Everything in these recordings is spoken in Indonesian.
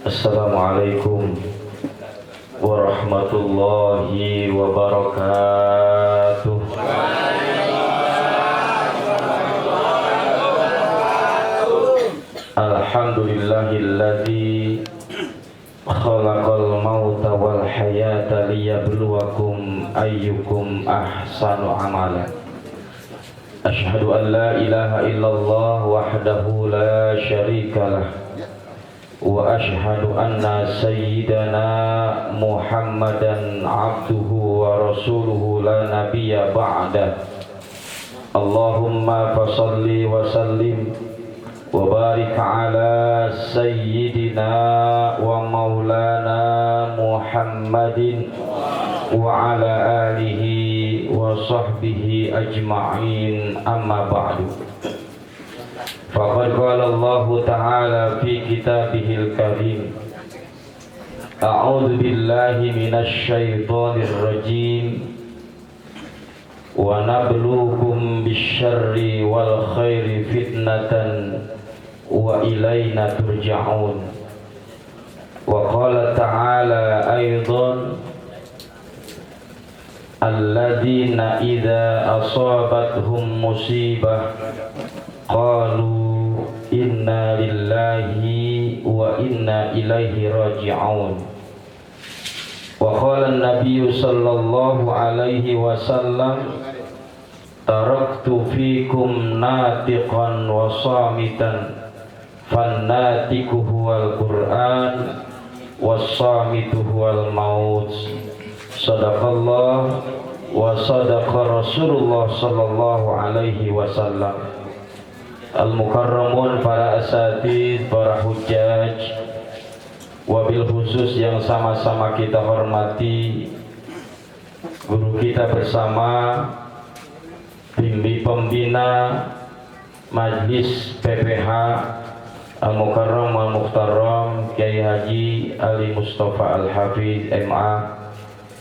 Assalamualaikum warahmatullahi wabarakatuh. Alhamdulillahilladzi khalaqal mauta wal hayata liyabluwakum ayyukum ahsanu amala. Asyhadu an la ilaha illallah wahdahu la syarikalah wa ashhadu anna sayyidana Muhammadan abduhu wa rasuluhu la nabiyya ba'da. Allahumma fasalli wa sallim wa barik ala sayyidina wa maulana Muhammadin wa ala alihi wa sahbihi ajma'in, amma ba'du. Faqad qala Allah ta'ala fi kitabihil karim, a'udzu billahi minasy syaithanir rajim, wa nabluukum bisyarri wal khairi fitnatan wa ilaina turja'un. Wa qala ta'ala aidan, alladzina idza asabathum musibah qalu inna lillahi wa inna ilaihi raji'un. Wa qala an-nabiyyu sallallahu alaihi wasallam, taraktu fikum natiqan wa samitan, fannatiqu huwal Qur'an was-samitu huwal maut. Sadaqallah wa sadaqa Rasulullah sallallahu alaihi wasallam. Al-mukarramun, para asatidz, para hujjaj, wabil khusus yang sama-sama kita hormati guru kita bersama, pembina Majlis PPH Al-Mukarram Al-Mukhtaram Kiai Haji Ali Mustafa Al-Hafidz MA.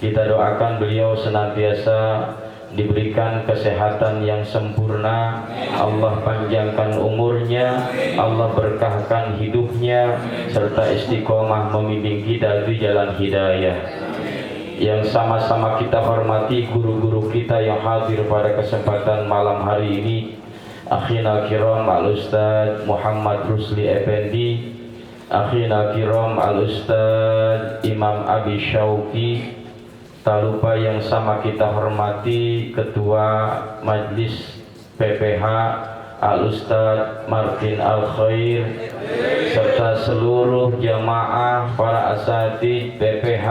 Kita doakan beliau senantiasa diberikan kesehatan yang sempurna, Allah panjangkan umurnya, Allah berkahkan hidupnya, serta istiqomah membimbing kita di jalan hidayah. Yang sama-sama kita hormati guru-guru kita yang hadir pada kesempatan malam hari ini, akhina kiram al-ustadz Muhammad Rusli Effendi, akhina kiram al-ustadz Imam Abi Syauqi. Tak lupa yang sama kita hormati Ketua Majlis PPH Al-Ustadz Martin Al-Khair, serta seluruh jamaah para asatidz PPH.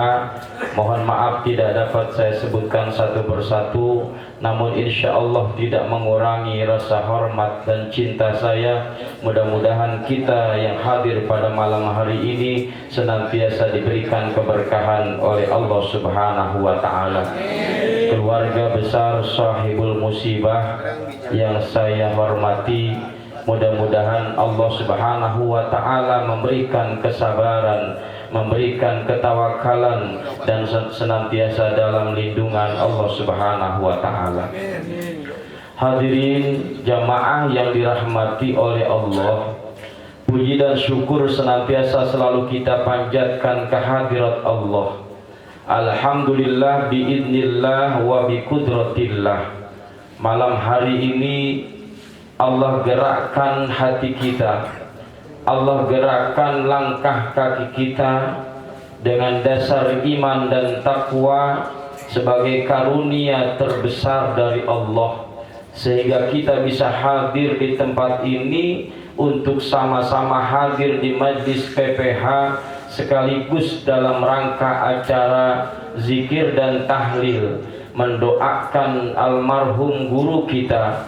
Mohon maaf tidak dapat saya sebutkan satu persatu, namun insya Allah tidak mengurangi rasa hormat dan cinta saya. Mudah-mudahan kita yang hadir pada malam hari ini senantiasa diberikan keberkahan oleh Allah Subhanahu wa Ta'ala. Keluarga besar sahibul musibah yang saya hormati, mudah-mudahan Allah Subhanahu wa Ta'ala memberikan kesabaran, memberikan ketawakalan, dan senantiasa dalam lindungan Allah Subhanahu wa Ta'ala. Hadirin jamaah yang dirahmati oleh Allah, puji dan syukur senantiasa selalu kita panjatkan kehadirat Allah. Alhamdulillah biidznillah wa biqudratillah. Malam hari ini Allah gerakkan hati kita, Allah gerakkan langkah kaki kita dengan dasar iman dan takwa sebagai karunia terbesar dari Allah, sehingga kita bisa hadir di tempat ini untuk sama-sama hadir di Majlis PPH sekaligus dalam rangka acara zikir dan tahlil, mendoakan almarhum guru kita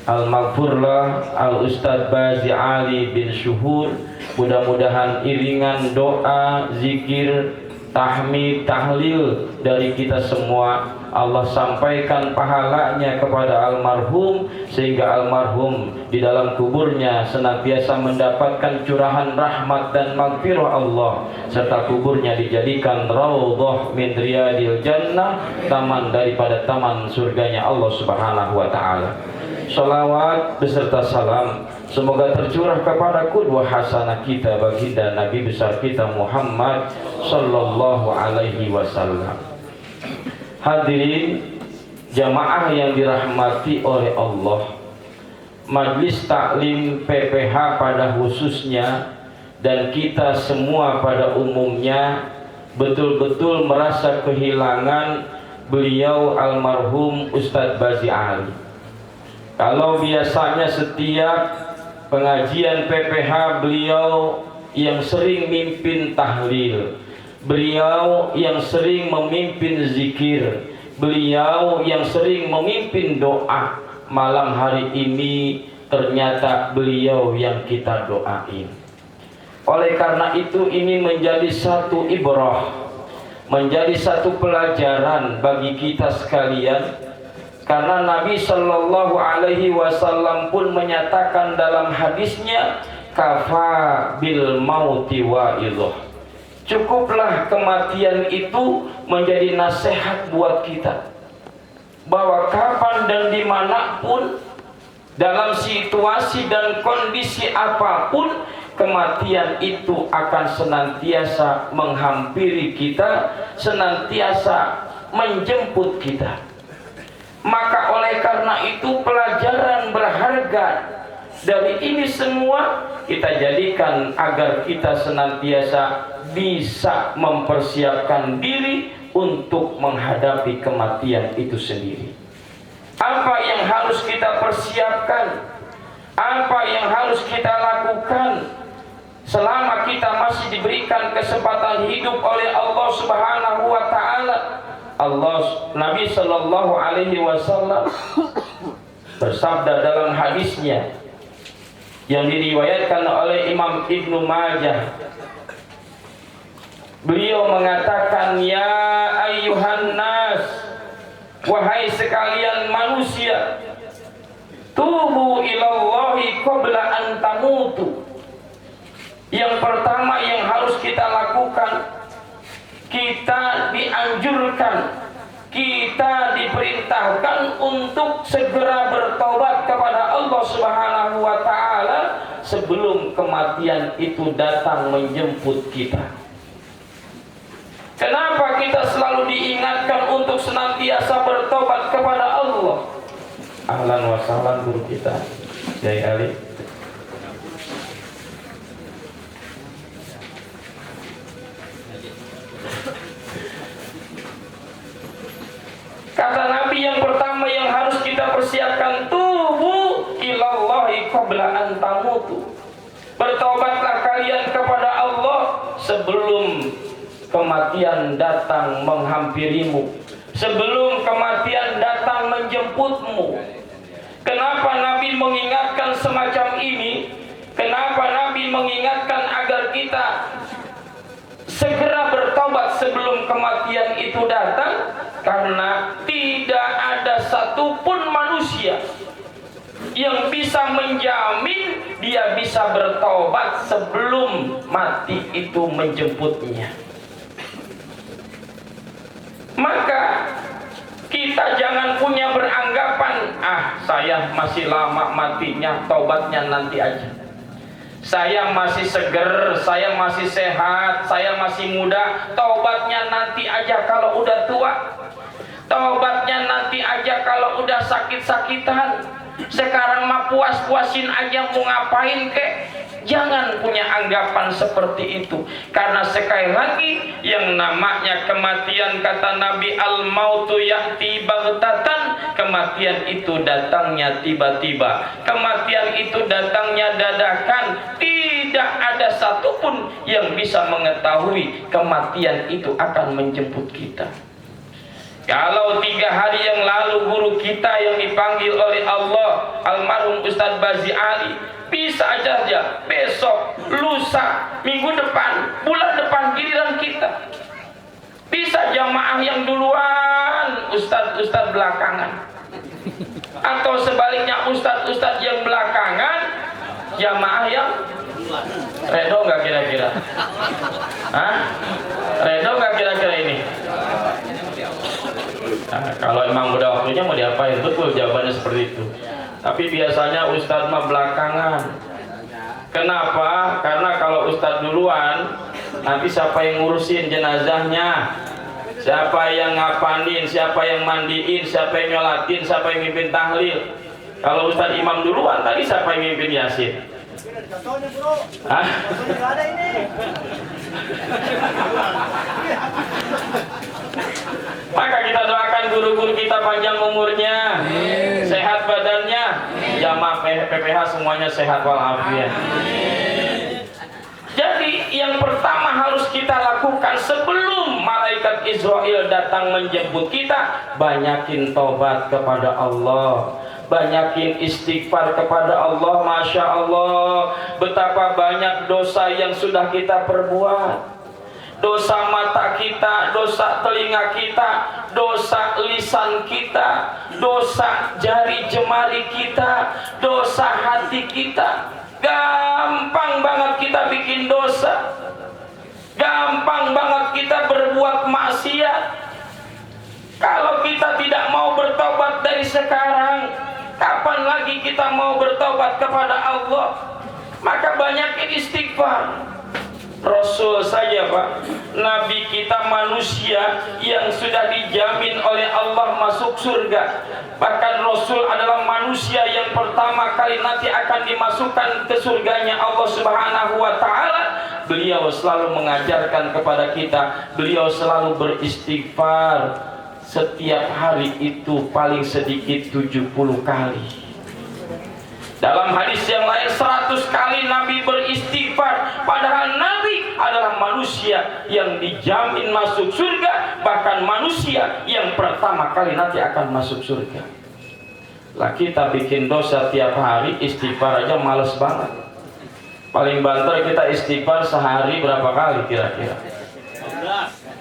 Al-Maghfurlah Al-Ustadz Bazi Ali bin Syuhur. Mudah-mudahan iringan doa, zikir, tahmid, tahlil dari kita semua Allah sampaikan pahalanya kepada almarhum, sehingga almarhum di dalam kuburnya senantiasa mendapatkan curahan rahmat dan maghfirah Allah, serta kuburnya dijadikan raudhah min riyadil jannah, taman daripada taman surganya Allah Subhanahu wa Ta'ala. Sholawat beserta salam Semoga tercurah kepada qudwah hasanah kita baginda Nabi besar kita Muhammad sallallahu alaihi wasallam. Hadirin jamaah yang dirahmati oleh Allah, Majelis Taklim PPH pada khususnya dan kita semua pada umumnya betul-betul merasa kehilangan beliau almarhum Ustadz Bazi Ali. Kalau biasanya setiap pengajian PPH beliau yang sering mimpin tahlil, beliau yang sering memimpin zikir, beliau yang sering memimpin doa, malam hari ini ternyata beliau yang kita doain. Oleh karena itu ini menjadi satu ibrah, menjadi satu pelajaran bagi kita sekalian. Karena Nabi Shallallahu Alaihi Wasallam pun menyatakan dalam hadisnya, kafa bil mauti wa'idhah. Cukuplah kematian itu menjadi nasihat buat kita, bahwa kapan dan dimanapun, dalam situasi dan kondisi apapun, kematian itu akan senantiasa menghampiri kita, senantiasa menjemput kita. Maka oleh karena itu pelajaran berharga dari ini semua kita jadikan agar kita senantiasa bisa mempersiapkan diri untuk menghadapi kematian itu sendiri. Apa yang harus kita persiapkan? Apa yang harus kita lakukan selama kita masih diberikan kesempatan hidup oleh Allah Subhanahu wa taala? Nabi Shallallahu Alaihi Wasallam bersabda dalam hadisnya yang diriwayatkan oleh Imam Ibnu Majah. Beliau mengatakan, ya ayyuhan nas, wahai sekalian manusia, tubu ilallahi qabla an tamutu. Yang pertama yang harus kita lakukan, kita dianjurkan, kita diperintahkan untuk segera bertobat kepada Allah Subhanahu wa taala sebelum kematian itu datang menjemput kita. Kenapa kita selalu diingatkan untuk senantiasa bertobat kepada Allah? Ahlan wa sahlan guru kita, Kiai Ali. Kata Nabi yang pertama yang harus kita persiapkan, tubu ilallahi qabla an tamutu. Bertobatlah kalian kepada Allah sebelum kematian datang menghampirimu, sebelum kematian datang menjemputmu. Kenapa Nabi mengingatkan semacam ini? Kenapa Nabi mengingatkan agar kita segera bertobat sebelum kematian itu datang? Karena tidak ada satupun manusia yang bisa menjamin dia bisa bertobat sebelum mati itu menjemputnya. Maka kita jangan punya beranggapan, saya masih lama matinya, tobatnya nanti aja. Saya masih seger, saya masih sehat, saya masih muda, tobatnya nanti aja kalau udah tua. Tobatnya nanti aja kalau udah sakit-sakitan. Sekarang mah puas-puasin aja, mau ngapain kek. Jangan punya anggapan seperti itu. Karena sekali lagi yang namanya kematian, kata Nabi, al-mautu ya'ti baghtatan. Kematian itu datangnya tiba-tiba. Kematian itu datangnya dadakan. Tidak ada satupun yang bisa mengetahui kematian itu akan menjemput kita. Kalau 3 hari yang lalu guru kita yang dipanggil oleh Allah, almarhum Ustadz Bazi Ali, bisa aja besok, lusa, minggu depan, bulan depan giliran kita. Bisa jamaah yang duluan, ustadz belakangan. Atau sebaliknya ustadz yang belakangan, jamaah yang redo nggak kira-kira? Redo nggak kira-kira ini? Nah, kalau emang udah waktunya mau diapain? Betul jawabannya seperti itu. Tapi biasanya ustadz mah belakangan. Kenapa? Karena kalau ustadz duluan, nanti siapa yang ngurusin jenazahnya, siapa yang ngapanin, siapa yang mandiin, siapa yang nyolatin, siapa yang mimpin tahlil. Kalau ustadz imam duluan, tadi siapa yang mimpin yasin? Hah? Maka kita doakan guru-guru kita panjang umurnya, sehat badannya, jamaah PPH semuanya sehat walafiat. Jadi yang pertama harus kita lakukan sebelum malaikat Israel datang menjemput kita, banyakin tobat kepada Allah, banyakin istighfar kepada Allah. Masya Allah, betapa banyak dosa yang sudah kita perbuat. Dosa mata kita, dosa telinga kita, dosa lisan kita, dosa jari jemari kita, dosa hati kita. Gampang banget kita bikin dosa, gampang banget kita berbuat maksiat. Kalau kita tidak mau bertobat dari sekarang, kapan lagi kita mau bertobat kepada Allah? Maka banyakin istighfar. Rasul saja Pak, Nabi kita manusia yang sudah dijamin oleh Allah masuk surga. Bahkan Rasul adalah manusia yang pertama kali nanti akan dimasukkan ke surganya Allah Subhanahu wa Ta'ala. Beliau selalu mengajarkan kepada kita, beliau selalu beristighfar setiap hari itu paling sedikit 70 kali. Dalam hadis yang lain 100 kali Nabi beristighfar. Padahal Nabi adalah manusia yang dijamin masuk surga, bahkan manusia yang pertama kali nanti akan masuk surga. Lah kita bikin dosa tiap hari, istighfar aja males banget. Paling banter kita istighfar sehari berapa kali kira-kira?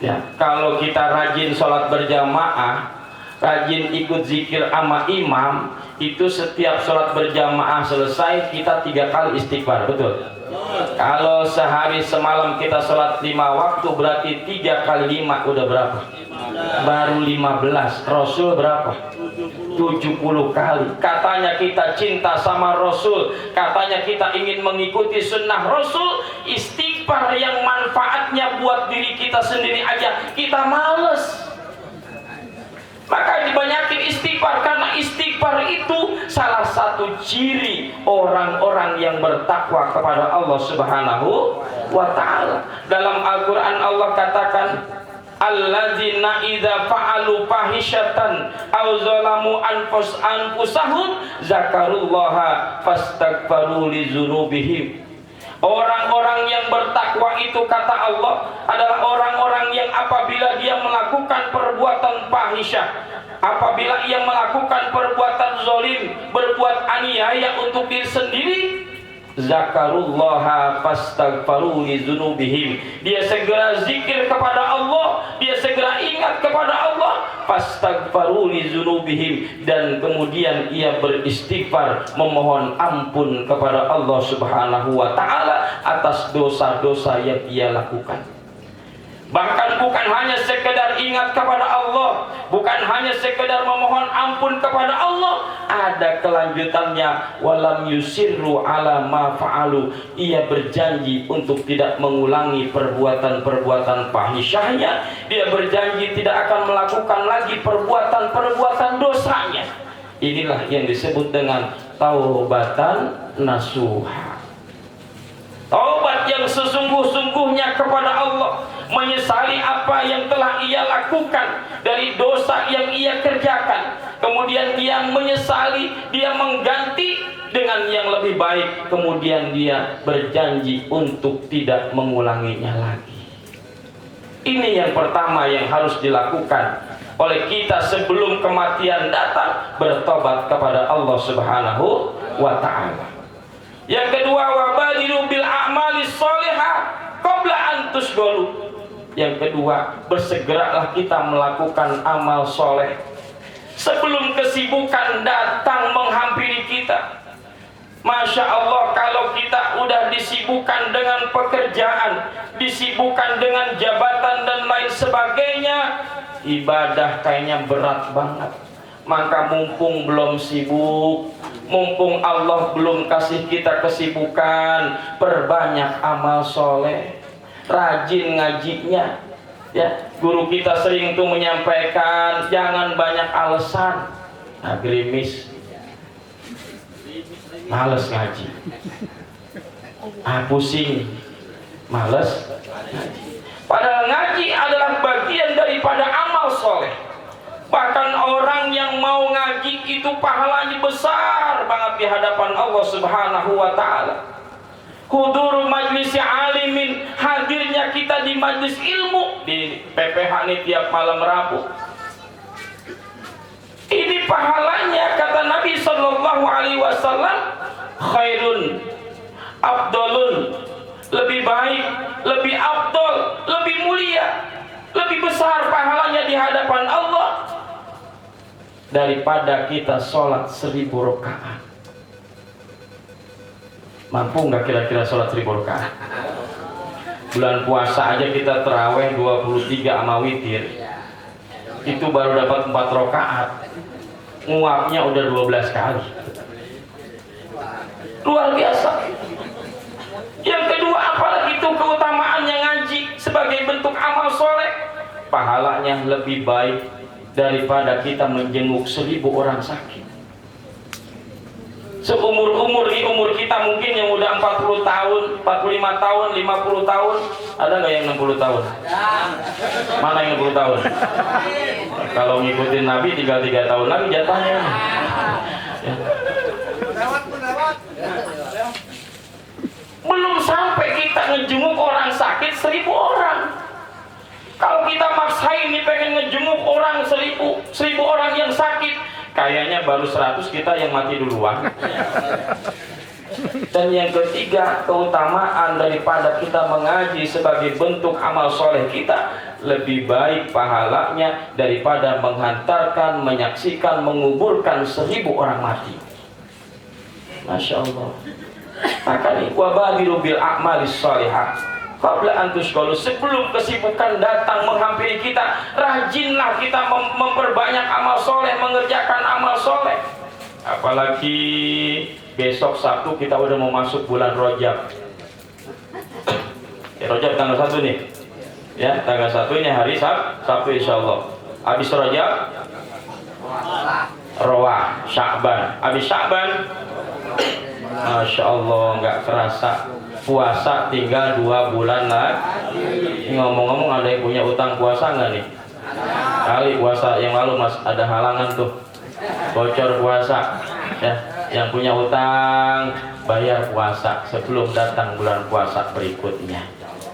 Ya, kalau kita rajin sholat berjamaah, rajin ikut zikir sama imam, itu setiap sholat berjamaah selesai kita 3 kali istighfar, betul? Kalau sehari semalam kita sholat 5 waktu, berarti 3 kali 5 udah berapa? Baru 15. Rasul berapa? 70 kali. Katanya kita cinta sama Rasul, katanya kita ingin mengikuti sunnah Rasul. Istighfar yang manfaatnya buat diri kita sendiri aja kita males. Maka dibanyakin istighfar, karena istighfar itu salah satu ciri orang-orang yang bertakwa kepada Allah Subhanahu wa Ta'ala. Dalam Al-Quran Allah katakan, alladzina idza fa'alu fahisyatan aw zalamu anfusahum zakarullaha fastaghfaru li dzunubihim. Orang-orang yang bertakwa itu, kata Allah, adalah orang-orang yang apabila dia melakukan perbuatan fahisyah, apabila ia melakukan perbuatan zalim, berbuat aniaya untuk diri sendiri, zakarullaha fastaghfaru li dzunubihim. Dia segera zikir kepada Allah, dia segera ingat kepada Allah, fastaghfaru li dzunubihim, dan kemudian ia beristighfar, memohon ampun kepada Allah Subhanahu wa Ta'ala atas dosa-dosa yang ia lakukan. Bahkan bukan hanya sekedar ingat kepada Allah, bukan hanya sekedar memohon ampun kepada Allah, ada kelanjutannya, walam yusirru ala ma fa'alu. Ia berjanji untuk tidak mengulangi perbuatan-perbuatan fahisyahnya. Dia berjanji tidak akan melakukan lagi perbuatan-perbuatan dosanya. Inilah yang disebut dengan taubatan nasuha. Taubat yang sesungguh-sungguhnya kepada Allah, menyesali apa yang telah ia lakukan dari dosa yang ia kerjakan, kemudian dia menyesali, dia mengganti dengan yang lebih baik, kemudian dia berjanji untuk tidak mengulanginya lagi. Ini yang pertama yang harus dilakukan oleh kita sebelum kematian datang, bertobat kepada Allah Subhanahu wa Ta'ala. Yang kedua, wabadiru bil a'malis sholihah qabla an tusghalu. Yang kedua, bersegeralah kita melakukan amal soleh sebelum kesibukan datang menghampiri kita. Masya Allah, kalau kita udah disibukkan dengan pekerjaan, disibukkan dengan jabatan dan lain sebagainya, ibadah kayaknya berat banget. Maka mumpung belum sibuk, mumpung Allah belum kasih kita kesibukan, perbanyak amal soleh, rajin ngajinya. Ya, guru kita sering tuh menyampaikan jangan banyak alasan. Nah, gerimis, males ngaji, pusing, males ngaji. Padahal ngaji adalah bagian daripada amal soleh. Bahkan orang yang mau ngaji itu pahalanya besar banget di hadapan Allah Subhanahu wa ta'ala. Hudur majlis alimin, hadirnya kita di majlis ilmu di PPH ini tiap malam Rabu. Ini pahalanya kata Nabi Sallallahu Alaihi Wasallam, khairun, afdalun, lebih baik, lebih afdal, lebih mulia, lebih besar pahalanya di hadapan Allah daripada kita sholat 1000 rakaat. Mampu nggak kira-kira sholat 1000 rakaat? Bulan puasa aja kita terawih 23 sama witir, itu baru dapat 4 rakaat, nguapnya udah 12 kali. Luar biasa. Yang kedua, apalagi itu keutamaannya ngaji sebagai bentuk amal soleh, pahalanya lebih baik daripada kita menjenguk 1000 orang sakit. Seumur-umur di umur kita mungkin yang udah 40 tahun, 45 tahun, 50 tahun, ada nggak yang 60 tahun? Mana yang 60 tahun? Kalau ngikutin Nabi tinggal 3 tahun lagi jatahnya. Ya. Belum sampai kita ngejenguk orang sakit 1000 orang. Kalau kita maksain nih pengen ngejenguk orang 1000 orang yang sakit, kayaknya baru 100 kita yang mati duluan. Dan yang ketiga, keutamaan daripada kita mengaji sebagai bentuk amal soleh kita, lebih baik pahalanya daripada menghantarkan, menyaksikan, menguburkan 1000 orang mati. Masya Allah. Maka nih, wabadiru bil a'malis sholihah qabla an tushghalu, sebelum kesibukan datang menghampiri kita, rajinlah kita memperbanyak amal soleh, mengerjakan amal soleh. Apalagi besok Sabtu kita udah mau masuk bulan Rajab. Rajab tanggal 1 nih. Ya, tanggal 1 ini hari Sabtu insyaallah. Habis Rajab Rawah, Sya'ban. Habis Sya'ban, Masya Allah, nggak kerasa puasa tinggal 2 bulan lagi. Ngomong-ngomong, ada yang punya utang puasa nggak nih? Kali puasa yang lalu Mas ada halangan tuh, bocor puasa. Ya, yang punya utang bayar puasa sebelum datang bulan puasa berikutnya.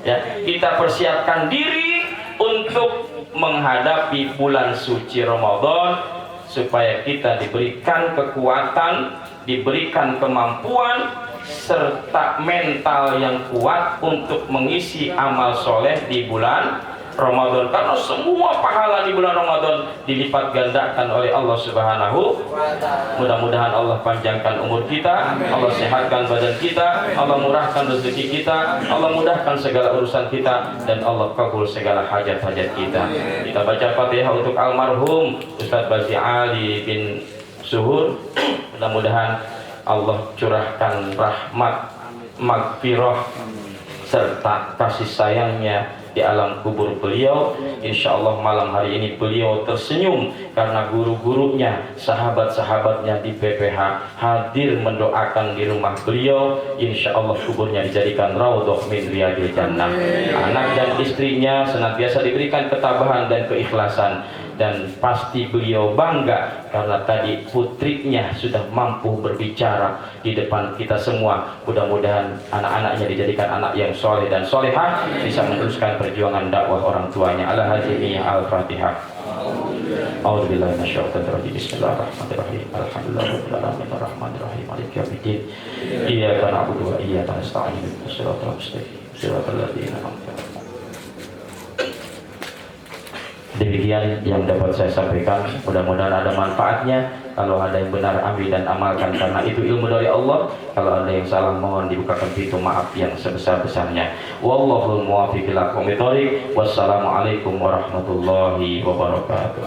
Ya, kita persiapkan diri untuk menghadapi bulan suci Ramadan supaya kita diberikan kekuatan, diberikan kemampuan serta mental yang kuat untuk mengisi amal soleh di bulan Ramadan, karena semua pahala di bulan Ramadan dilipat gandakan oleh Allah Subhanahu. Mudah-mudahan Allah panjangkan umur kita, Allah sehatkan badan kita, Allah murahkan rezeki kita, Allah mudahkan segala urusan kita, dan Allah kabul segala hajat-hajat kita. Kita baca Fatihah untuk almarhum Ustadz Bazi Ali bin Suhur. Mudah-mudahan Allah curahkan rahmat, magfirah serta kasih sayangnya di alam kubur beliau. Insya Allah malam hari ini beliau tersenyum karena guru-gurunya, sahabat-sahabatnya di PPH hadir mendoakan di rumah beliau. Insya Allah kuburnya dijadikan raudhah min riyadil jannah. Anak dan istrinya senantiasa diberikan ketabahan dan keikhlasan, dan pasti beliau bangga karena tadi putrinya sudah mampu berbicara di depan kita semua. Mudah-mudahan anak-anaknya dijadikan anak yang soleh dan solehah, bisa meneruskan perjuangan dakwah orang tuanya. Al-Hazimiyah Al-Fatihah. A'udzubillahi minasyaitonir rajim. Bismillahirrahmanirrahim. Alhamdulillahirabbil alamin arrahmanir rahim maliki yaumiddin. Iyyaka na'budu wa iyyaka nasta'in. Shiratal mustaqim. Shiratal ladzina an'amta 'alaihim. Demikian yang dapat saya sampaikan, mudah-mudahan ada manfaatnya. Kalau ada yang benar ambil dan amalkan, karena itu ilmu dari Allah. Kalau ada yang salah, mohon dibukakan pintu maaf yang sebesar-besarnya. Wallahul muwaffiq ila aqwamit thoriq. Wassalamualaikum warahmatullahi wabarakatuh.